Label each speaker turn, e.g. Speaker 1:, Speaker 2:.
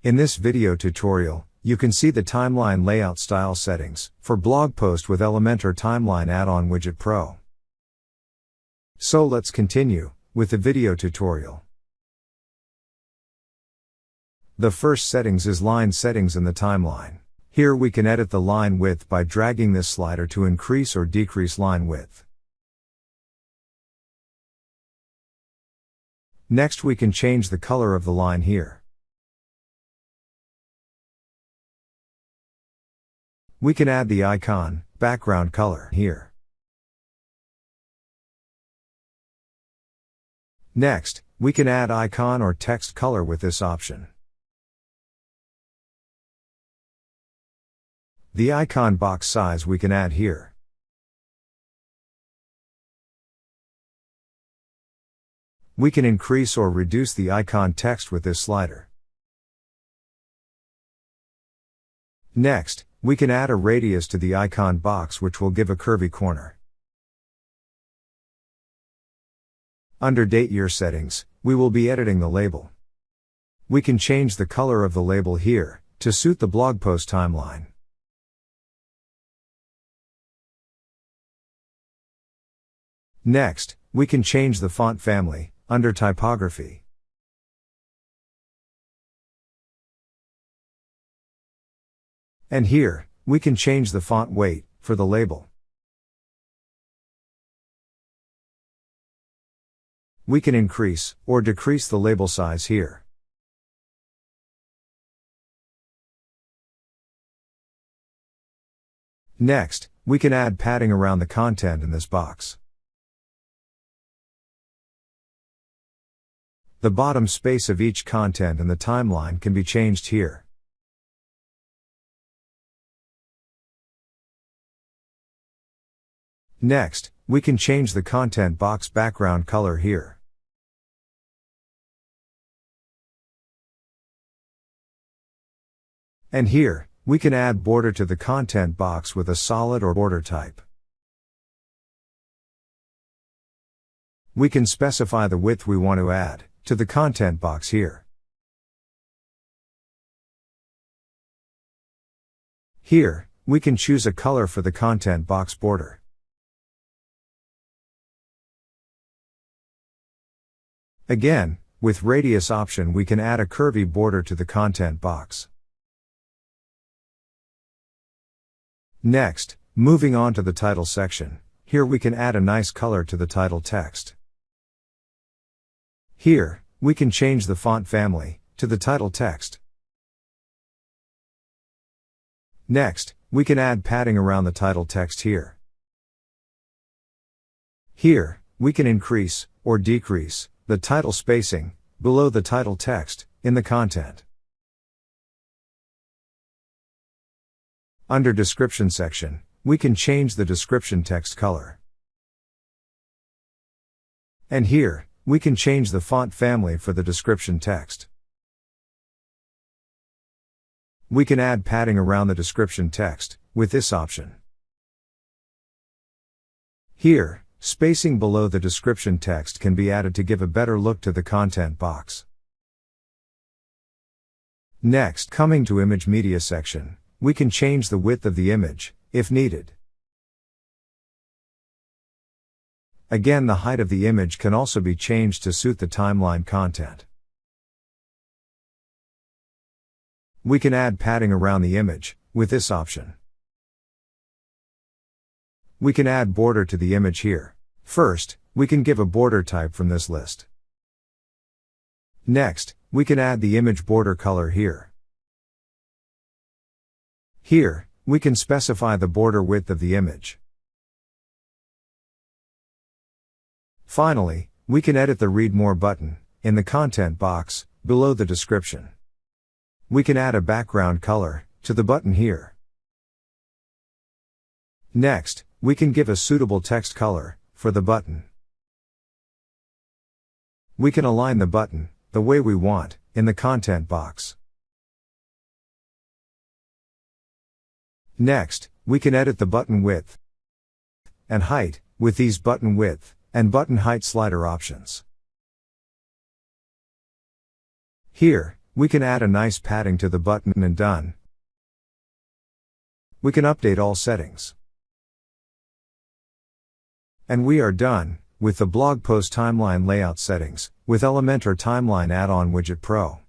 Speaker 1: In this video tutorial, you can see the timeline layout style settings for blog post with Elementor Timeline Add-on Widget Pro. So let's continue with the video tutorial. The first settings is line settings in the timeline. Here we can edit the line width by dragging this slider to increase or decrease line width. Next we can change the color of the line here. We can add the icon, background color here. Next, we can add icon or text color with this option. The icon box size we can add here. We can increase or reduce the icon text with this slider. Next, we can add a radius to the icon box which will give a curvy corner. Under Date Year settings, we will be editing the label. We can change the color of the label here, to suit the blog post timeline. Next, we can change the font family, under Typography. And here, we can change the font weight, for the label. We can increase, or decrease the label size here. Next, we can add padding around the content in this box. The bottom space of each content in the timeline can be changed here. Next, we can change the content box background color here. And here, we can add border to the content box with a solid or border type. We can specify the width we want to add to the content box here. Here, we can choose a color for the content box border. Again, with radius option we can add a curvy border to the content box. Next, moving on to the title section, here we can add a nice color to the title text. Here, we can change the font family, to the title text. Next, we can add padding around the title text here. Here, we can increase, or decrease, the title spacing, below the title text, in the content. Under Description section, we can change the description text color. And here, we can change the font family for the description text. We can add padding around the description text, with this option. Here, spacing below the description text can be added to give a better look to the content box. Next, coming to Image Media section, we can change the width of the image, if needed. Again, the height of the image can also be changed to suit the timeline content. We can add padding around the image, with this option. We can add border to the image here. First, we can give a border type from this list. Next, we can add the image border color here. Here, we can specify the border width of the image. Finally, we can edit the Read More button, in the content box, below the description. We can add a background color, to the button here. Next, we can give a suitable text color, for the button. We can align the button, the way we want, in the content box. Next, we can edit the button width and height, with these button width and button height slider options. Here, We can add a nice padding to the button and done. We can update all settings. And we are done with the blog post timeline layout settings with Elementor Timeline Add-on Widget Pro.